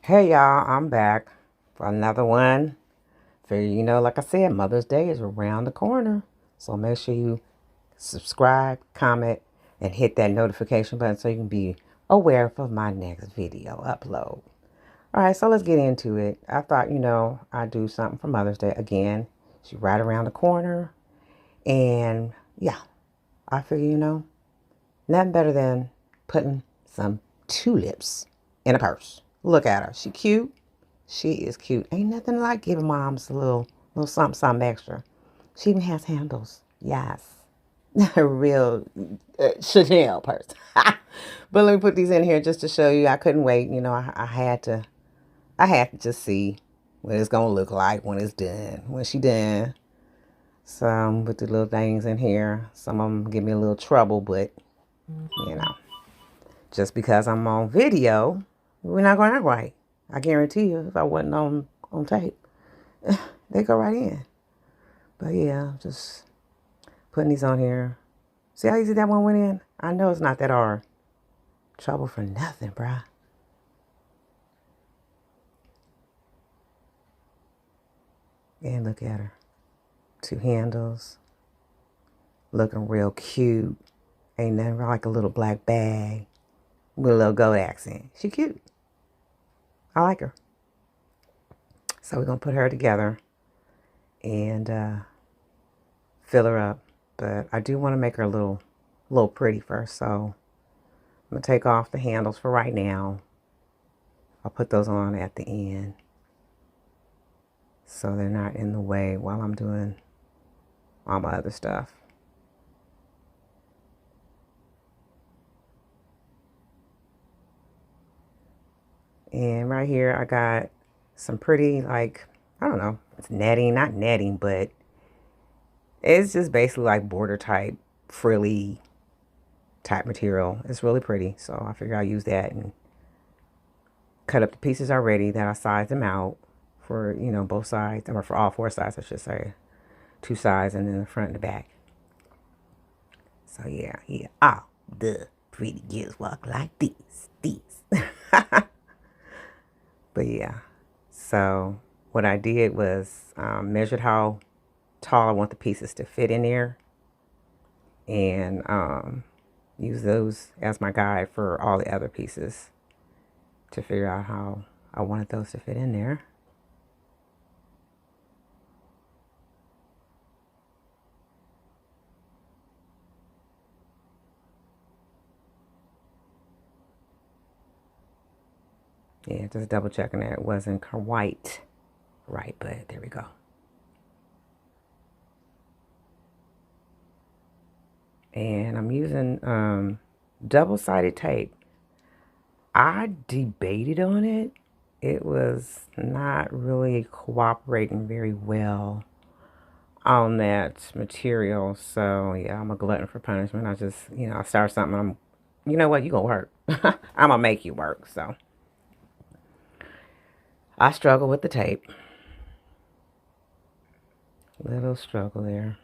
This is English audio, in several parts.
Hey y'all, I'm back for another one. Like I said, Mother's Day is around the corner. So make sure you subscribe, comment, and hit that notification button so you can be aware of my next video upload. All right, so let's get into it. I thought, I'd do something for Mother's Day again. She's right around the corner. And yeah, I figure, nothing better than putting some tulips in a purse. Look at her. She cute. She is cute. Ain't nothing like giving moms a little something, something extra. She even has handles. Yes. A real Chanel purse. But let me put these in here just to show you. I couldn't wait. I had to just see what it's gonna look like when it's done. When she done. Some with the little things in here. Some of them give me a little trouble, but you know, just because I'm on video, we're not going to act right. I guarantee you, if I wasn't on tape, they go right in. But yeah, just putting these on here. See how easy that one went in? I know it's not that hard. Trouble for nothing, bruh. And look at her. Two handles. Looking real cute. Ain't nothing like a little black bag with a little gold accent. She cute. I like her. So we're going to put her together and fill her up. But I do want to make her a little pretty first. So I'm going to take off the handles for right now. I'll put those on at the end so they're not in the way while I'm doing all my other stuff. And right here I got some pretty, like, I don't know, it's netting, not netting, but it's just basically like border type, frilly type material. It's really pretty. So I figure I'll use that and cut up the pieces already that I sized them out for, both sides, or for all four sides, I should say. Two sides and then the front and the back. So yeah, all the pretty girls walk like this. But yeah, so what I did was measured how tall I want the pieces to fit in there, and use those as my guide for all the other pieces to figure out how I wanted those to fit in there. Yeah, just double checking that it wasn't quite right, but there we go. And I'm using double-sided tape. I debated on it. It was not really cooperating very well on that material. So yeah, I'm a glutton for punishment. I just, I start something. You know what? You gonna work. I'm gonna make you work. So I struggle with the tape. Little struggle there.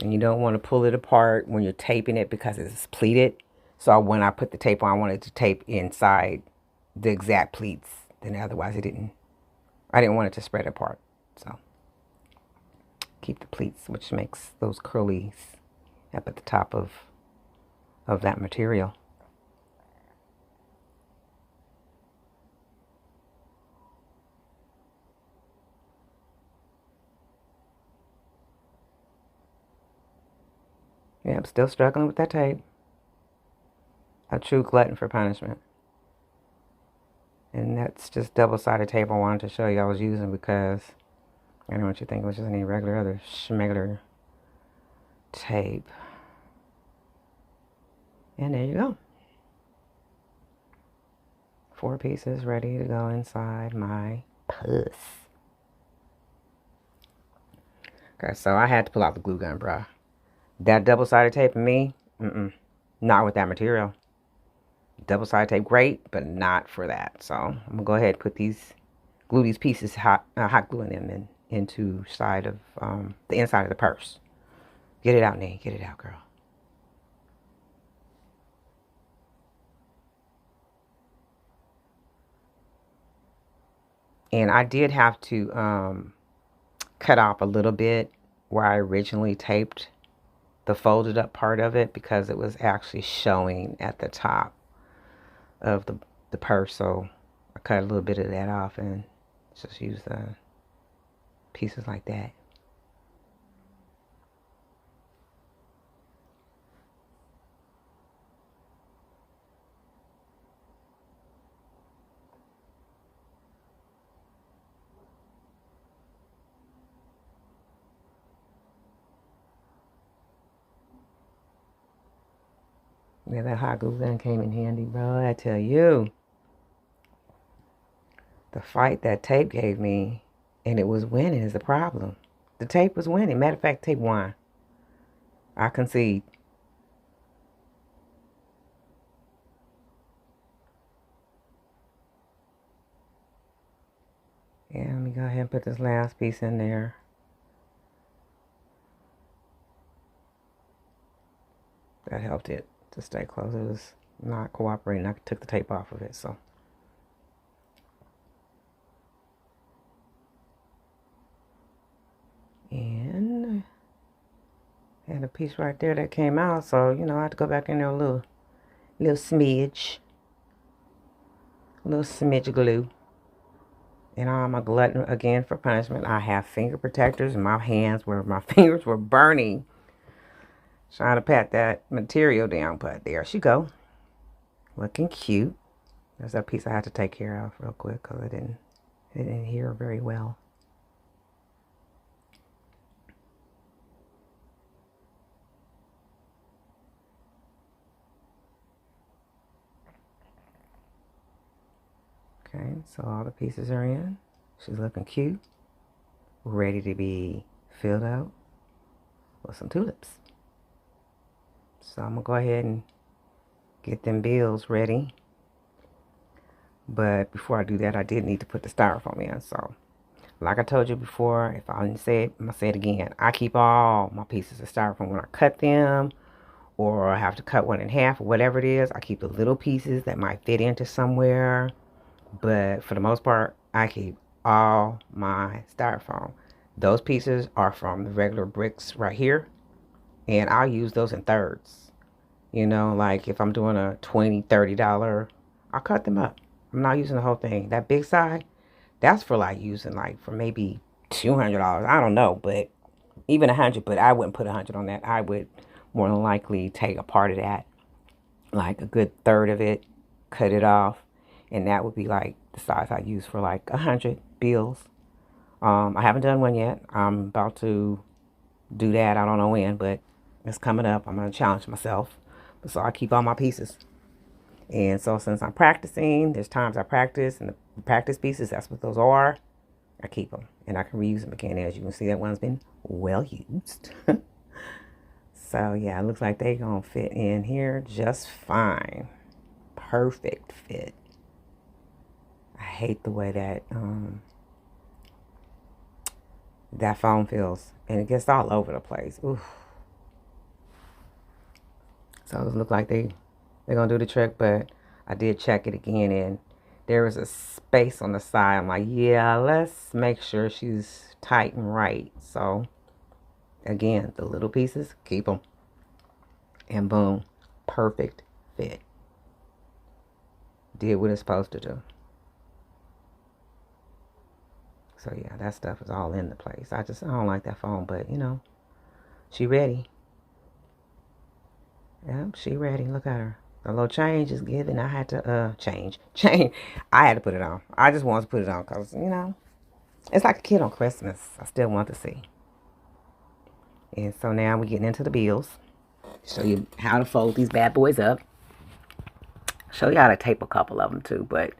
And you don't want to pull it apart when you're taping it because it's pleated. So when I put the tape on, I wanted to tape inside the exact pleats. Then otherwise I didn't want it to spread apart. So keep the pleats, which makes those curlies up at the top of that material. Yeah, I'm still struggling with that tape. A true glutton for punishment. And that's just double-sided tape I wanted to show you I was using because I don't want you to think it was just any regular other schmegular tape. And there you go. 4 pieces ready to go inside my puss. Okay, so I had to pull out the glue gun, bruh. That double-sided tape and me, not with that material. Double-sided tape, great, but not for that. So I'm gonna go ahead and put glue these pieces, hot gluing them into side of the inside of the purse. Get it out, Nate. Get it out, girl. And I did have to cut off a little bit where I originally taped the folded up part of it because it was actually showing at the top of the purse. So I cut a little bit of that off and just use pieces like that. Yeah, that hot glue gun came in handy, bro. I tell you, the fight that tape gave me, and it was winning is the problem. The tape was winning. Matter of fact, tape won. I concede. Yeah, let me go ahead and put this last piece in there. That helped it to stay close. It was not cooperating. I took the tape off of it, so. And I had a piece right there that came out, so you know I had to go back in there a little smidge, glue. And I'm a glutton again for punishment. I have finger protectors in my hands where my fingers were burning trying to pat that material down, but there she go, looking cute. There's that piece I had to take care of real quick because it didn't adhere very well. Okay, so all the pieces are in. She's looking cute, ready to be filled out with some tulips. So I'm gonna go ahead and get them bills ready. But before I do that, I did need to put the styrofoam in. So like I told you before, if I didn't say it, I'm gonna say it again. I keep all my pieces of styrofoam when I cut them, or I have to cut one in half, or whatever it is. I keep the little pieces that might fit into somewhere. But for the most part, I keep all my styrofoam. Those pieces are from the regular bricks right here, and I'll use those in thirds. You know, like if I'm doing a $20, $30, I'll cut them up. I'm not using the whole thing. That big side, that's for like using like for maybe $200. I don't know, but even 100. But I wouldn't put 100 on that. I would more than likely take a part of that, like a good third of it, cut it off, and that would be like the size I use for like 100 bills. I haven't done one yet. I'm about to do that. I don't know when, but it's coming up. I'm gonna challenge myself. So I keep all my pieces. And so since I'm practicing, there's times I practice, and the practice pieces, that's what those are. I keep them, and I can reuse them again. As you can see, that one's been well used. So yeah, it looks like they're gonna fit in here just fine. Perfect fit. I hate the way that foam feels, and it gets all over the place. Oof. So it looks like they're gonna do the trick, but I did check it again, and there was a space on the side. I'm like, yeah, let's make sure she's tight and right. So again, the little pieces, keep them, and boom, perfect fit. Did what it's supposed to do. So yeah, that stuff is all in the place. I don't like that foam, but you know, she ready. Yep, she ready. Look at her. A little change is given. I had to change. I had to put it on. I just wanted to put it on because, you know, it's like a kid on Christmas. I still want to see. And so now we're getting into the bills. Show you how to fold these bad boys up. Show you how to tape a couple of them too. But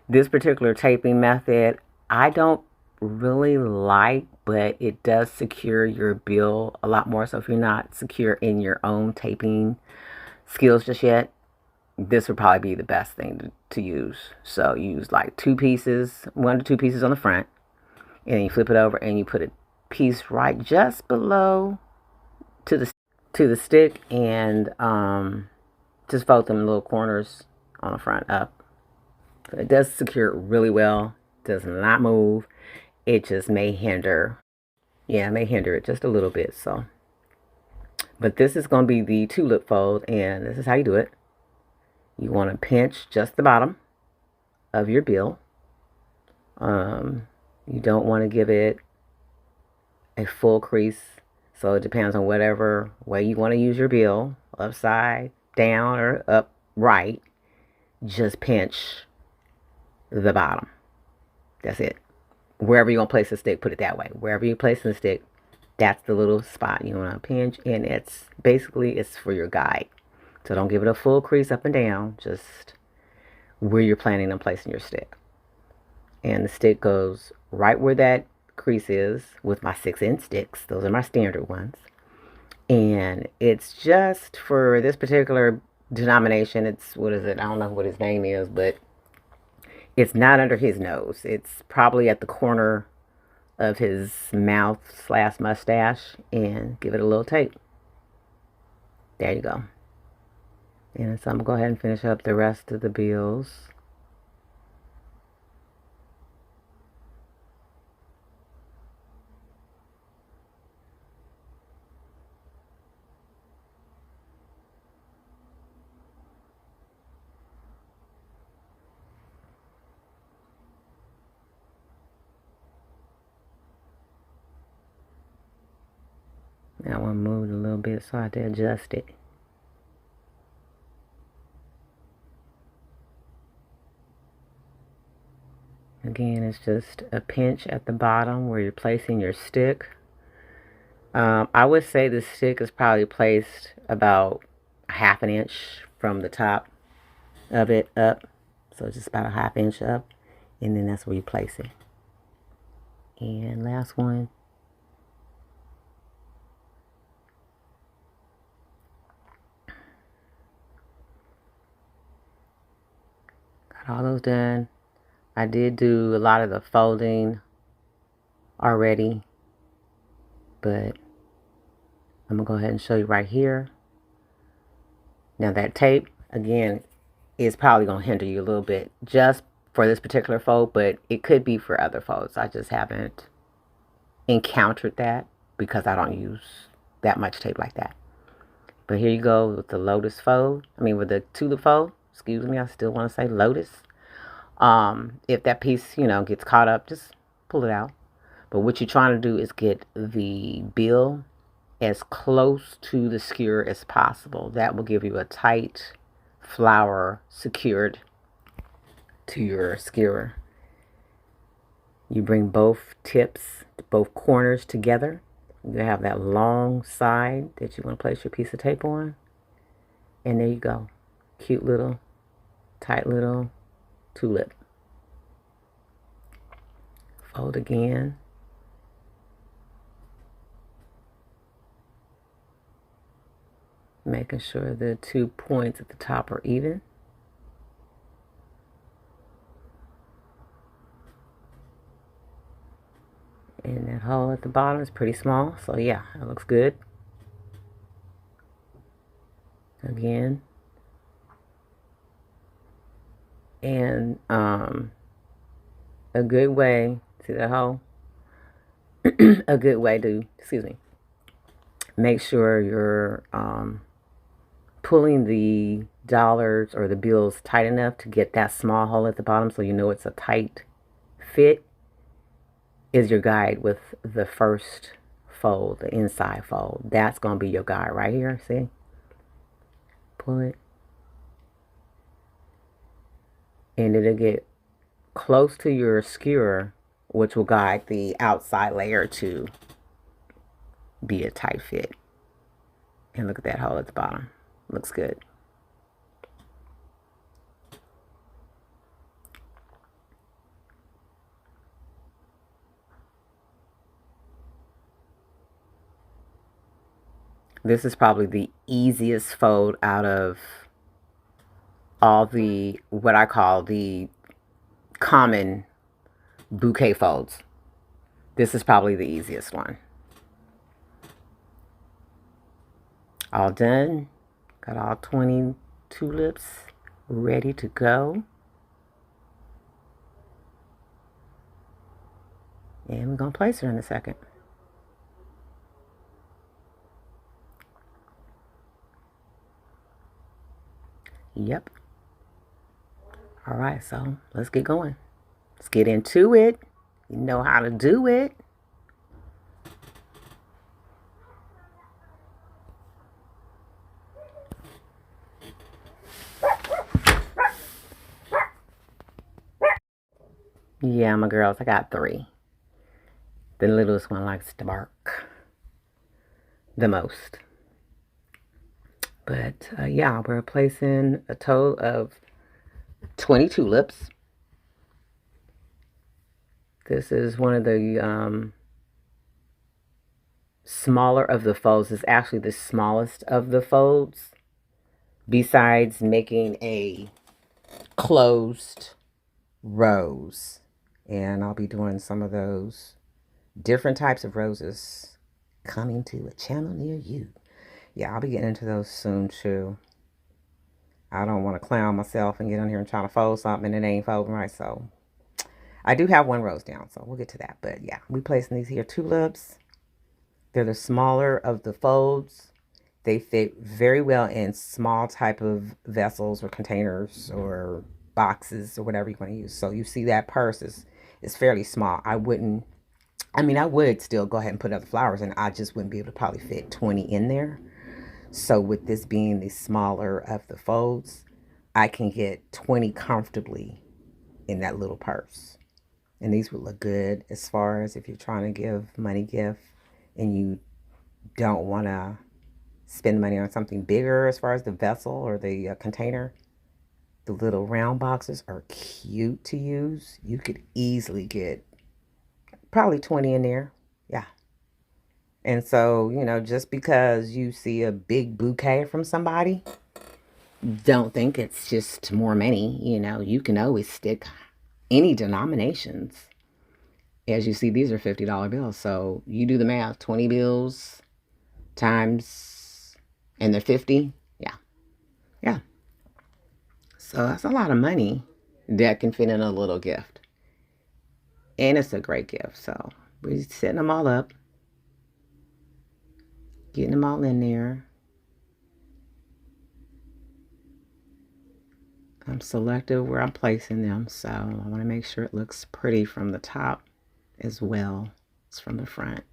this particular taping method, I don't really like, but it does secure your bill a lot more. So if you're not secure in your own taping skills just yet, this would probably be the best thing to use. So use like 1 to 2 pieces on the front, and then you flip it over and you put a piece right just below to the stick, and just fold them little corners on the front up. It does secure it really well does not move. It just may hinder, yeah, it may hinder it just a little bit. So, but this is going to be the tulip fold, and this is how you do it. You want to pinch just the bottom of your bill. You don't want to give it a full crease, so it depends on whatever way you want to use your bill, upside down or upright. Just pinch the bottom. That's it. Wherever you're going to place the stick, put it that way. Wherever you place the stick, that's the little spot you want to pinch, and it's basically it's for your guide. So don't give it a full crease up and down, just where you're planning on placing your stick. And the stick goes right where that crease is with my 6-inch sticks. Those are my standard ones. And it's just for this particular denomination. It's, what is it? I don't know what his name is, but it's not under his nose. It's probably at the corner of his mouth / mustache, and give it a little tape. There you go. And so I'm going to go ahead and finish up the rest of the bills. That one moved a little bit, so I had to adjust it. Again, it's just a pinch at the bottom where you're placing your stick. I would say the stick is probably placed about a 1/2 inch from the top of it up. So just about a 1/2 inch up. And then that's where you place it. And last one. Got all those done. I did do a lot of the folding already, but I'm going to go ahead and show you right here. Now that tape, again, is probably going to hinder you a little bit just for this particular fold, but it could be for other folds. I just haven't encountered that because I don't use that much tape like that. But here you go with the lotus fold. With the tulip fold. Excuse me, I still want to say lotus. If that piece, gets caught up, just pull it out. But what you're trying to do is get the bill as close to the skewer as possible. That will give you a tight flower secured to your skewer. You bring both tips, both corners together. You have that long side that you want to place your piece of tape on. And there you go. Cute little, tight little tulip. Fold again. Making sure the 2 points at the top are even. And that hole at the bottom is pretty small, so yeah, it looks good. Again. And a good way, see that hole? A good way to, make sure you're pulling the dollars or the bills tight enough to get that small hole at the bottom so you know it's a tight fit is your guide with the first fold, the inside fold. That's going to be your guide right here, see? Pull it. And it'll get close to your skewer, which will guide the outside layer to be a tight fit. And look at that hole at the bottom. Looks good. This is probably the easiest fold out of all the, what I call the common bouquet folds. This is probably the easiest one. All done. Got all 20 tulips ready to go. And we're going to place her in a second. Yep. All right, so let's get going. Let's get into it. You know how to do it. Yeah, my girls, I got 3. The littlest one likes to bark the most. But yeah, we're placing a total of 20 tulips. This is one of the smaller of the folds. It's actually the smallest of the folds, besides making a closed rose. And I'll be doing some of those different types of roses coming to a channel near you. Yeah, I'll be getting into those soon too. I don't want to clown myself and get on here and try to fold something and it ain't folding right. So I do have one rose down, so we'll get to that. But yeah, we placing these here tulips. They're the smaller of the folds. They fit very well in small type of vessels or containers or boxes or whatever you want to use. So you see that purse is fairly small. I would still go ahead and put other flowers in. I just wouldn't be able to probably fit 20 in there. So with this being the smaller of the folds, I can get 20 comfortably in that little purse. And these would look good as far as if you're trying to give money gift and you don't want to spend money on something bigger as far as the vessel or the container. The little round boxes are cute to use. You could easily get probably 20 in there. Yeah. And so, just because you see a big bouquet from somebody, don't think it's just more money. You can always stick any denominations. As you see, these are $50 bills. So you do the math, 20 bills times, and they're 50. Yeah. Yeah. So that's a lot of money that can fit in a little gift. And it's a great gift. So we're setting them all up, getting them all in there. I'm selective where I'm placing them. So I want to make sure it looks pretty from the top as well as from the front.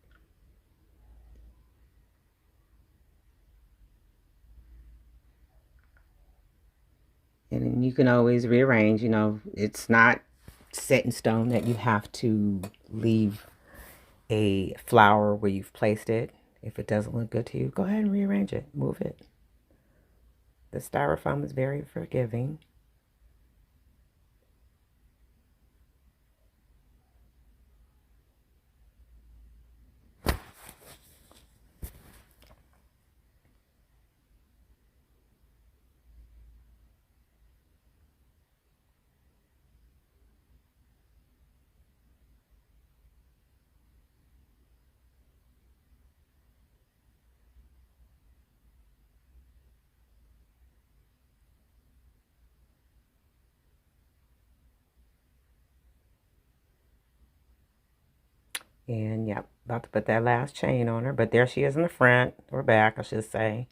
And you can always rearrange. It's not set in stone that you have to leave a flower where you've placed it. If it doesn't look good to you, go ahead and rearrange it, move it. The styrofoam is very forgiving. And yep, about to put that last chain on her. But there she is in the front, or back, I should say.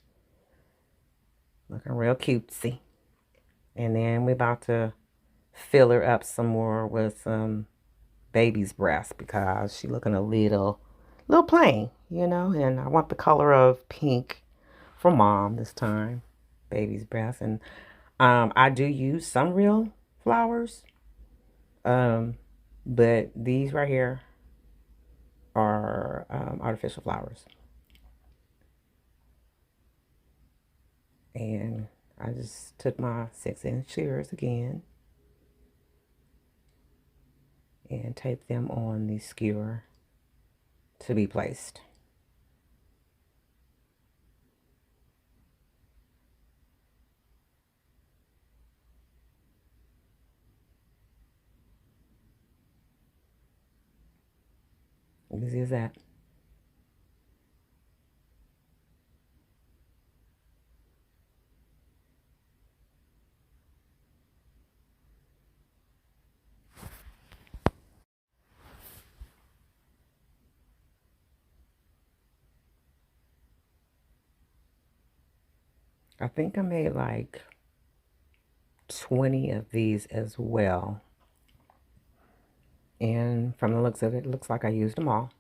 Looking real cutesy. And then we're about to fill her up some more with some baby's breast because she's looking a little plain, And I want the color of pink for mom this time. Baby's breast. And I do use some real flowers. But these right here are artificial flowers. And I just took my 6-inch shears again and taped them on the skewer to be placed. Easy as that. I think I made like 20 of these as well. And from the looks of it, it looks like I used them all.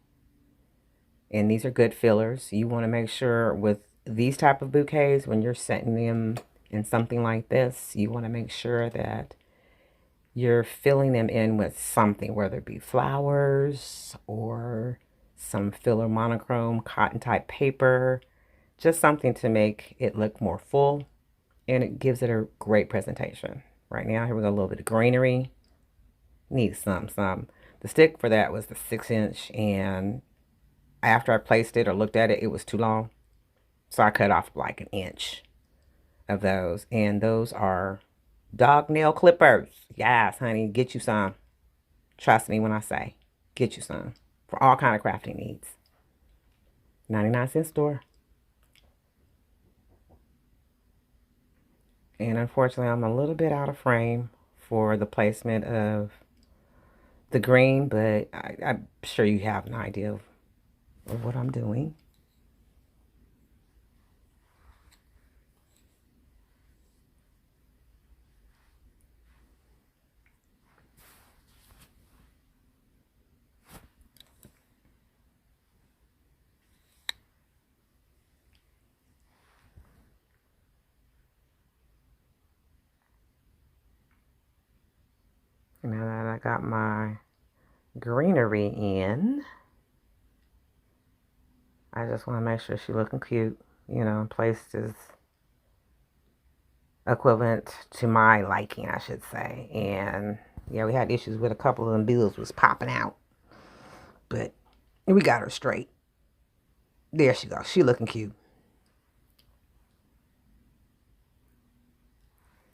And these are good fillers. You want to make sure with these type of bouquets, when you're setting them in something like this, you want to make sure that you're filling them in with something, whether it be flowers or some filler monochrome cotton type paper, just something to make it look more full, and it gives it a great presentation. Right now, here we go, a little bit of greenery. Need some. The stick for that was the 6-inch, and after I placed it or looked at it, it was too long. So I cut off like an inch of those. And those are dog nail clippers. Yes, honey, get you some. Trust me when I say, get you some. For all kind of crafting needs. 99-cent store. And unfortunately, I'm a little bit out of frame for the placement of the green, but I'm sure you have an idea of what I'm doing. Now that I got my greenery in, I just want to make sure she's looking cute, you know, placed as equivalent to my liking, I should say. And yeah, we had issues with a couple of them bills was popping out, but we got her straight. There she goes. She looking cute.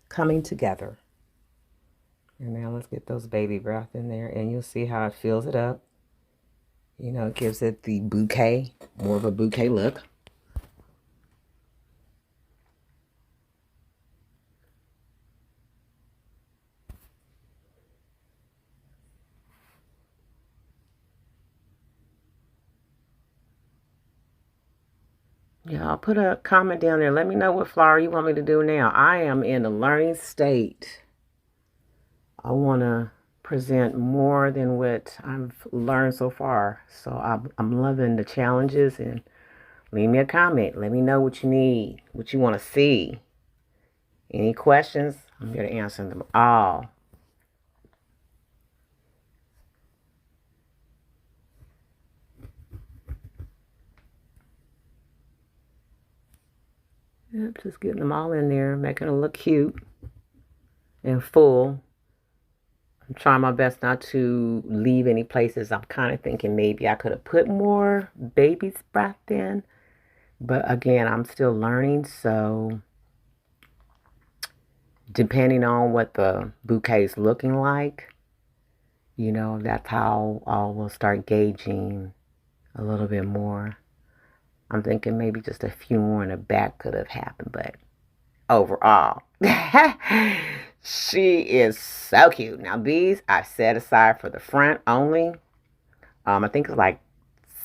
Coming together. And now let's get those baby breath in there, and you'll see how it fills it up. You know, it gives it the bouquet, more of a bouquet look. Yeah, I'll put a comment down there. Let me know what flower you want me to do now. I am in a learning state. I want to present more than what I've learned so far. So I'm loving the challenges, and leave me a comment. Let me know what you need, what you want to see. Any questions? I'm here to answer them all. Yep, just getting them all in there, making them look cute and full. I'm trying my best not to leave any places. I'm kind of thinking maybe I could have put more baby's breath in. But again, I'm still learning. So depending on what the bouquet is looking like, you know, that's how I will start gauging a little bit more. I'm thinking maybe just a few more in the back could have happened, but overall, she is so cute. Now these I set aside for the front only. I think it's like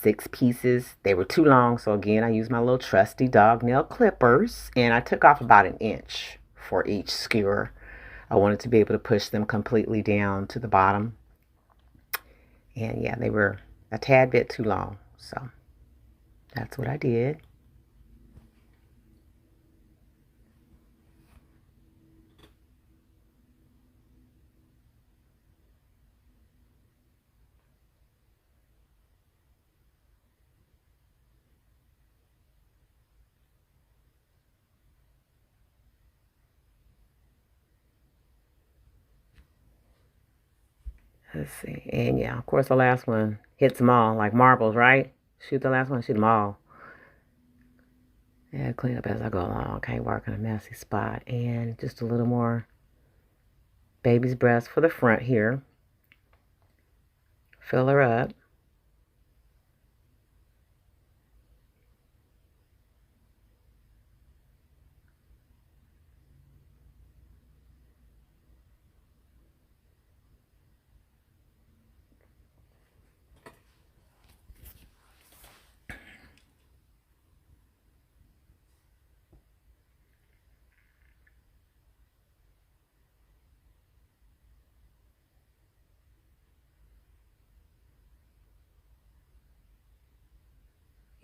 6 pieces. They were too long, so again, I used my little trusty dog nail clippers, and I took off about an inch for each skewer. I wanted to be able to push them completely down to the bottom. And yeah, they were a tad bit too long, so that's what I did. Let's see. And yeah, of course, the last one hits them all like marbles, right? Shoot the last one, shoot them all. Yeah, clean up as I go along. Okay, work on a messy spot. And just a little more baby's breath for the front here. Fill her up.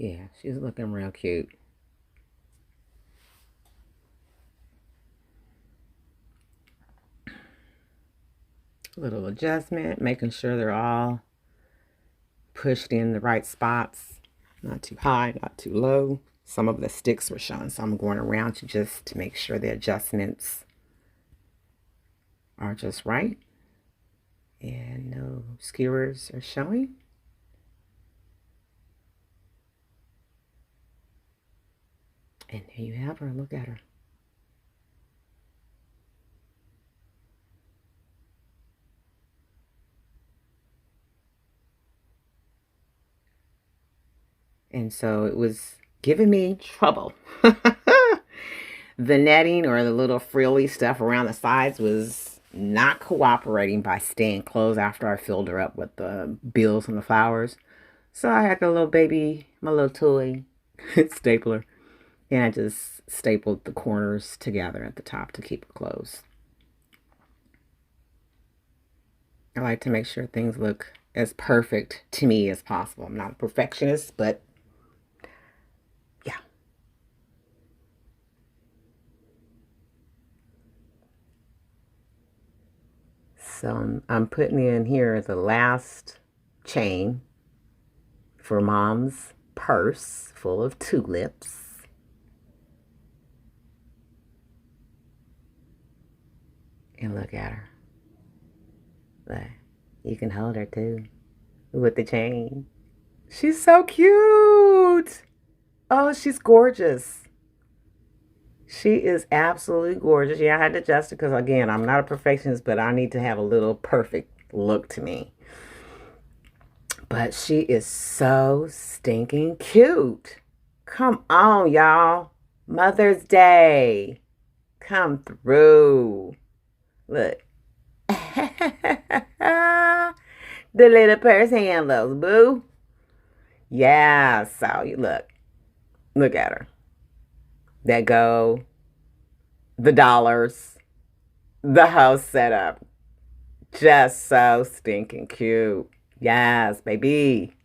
Yeah, she's looking real cute. Little adjustment, making sure they're all pushed in the right spots. Not too high, not too low. Some of the sticks were showing, so I'm going around to make sure the adjustments are just right. And no skewers are showing. And there you have her. Look at her. And so it was giving me trouble. The netting or the little frilly stuff around the sides was not cooperating by staying closed after I filled her up with the bills and the flowers. So I had the little baby, my little toy stapler, and I just stapled the corners together at the top to keep it closed. I like to make sure things look as perfect to me as possible. I'm not a perfectionist, but yeah. So I'm putting in here the last chain for Mom's purse full of tulips. And look at her. Look, you can hold her too with the chain. She's so cute. Oh, she's gorgeous. She is absolutely gorgeous. Yeah, I had to adjust it because, again, I'm not a perfectionist, but I need to have a little perfect look to me. But she is so stinking cute. Come on, y'all. Mother's Day. Come through. Look. The little purse handles, boo. Yeah, so you look at her. That go, the dollars, the house setup. Just so stinking cute. Yes, baby.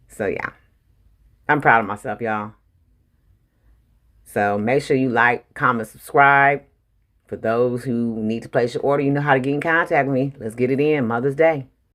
So yeah, I'm proud of myself, y'all. So make sure you like, comment, subscribe. For those who need to place your order, you know how to get in contact with me. Let's get it in. Mother's Day.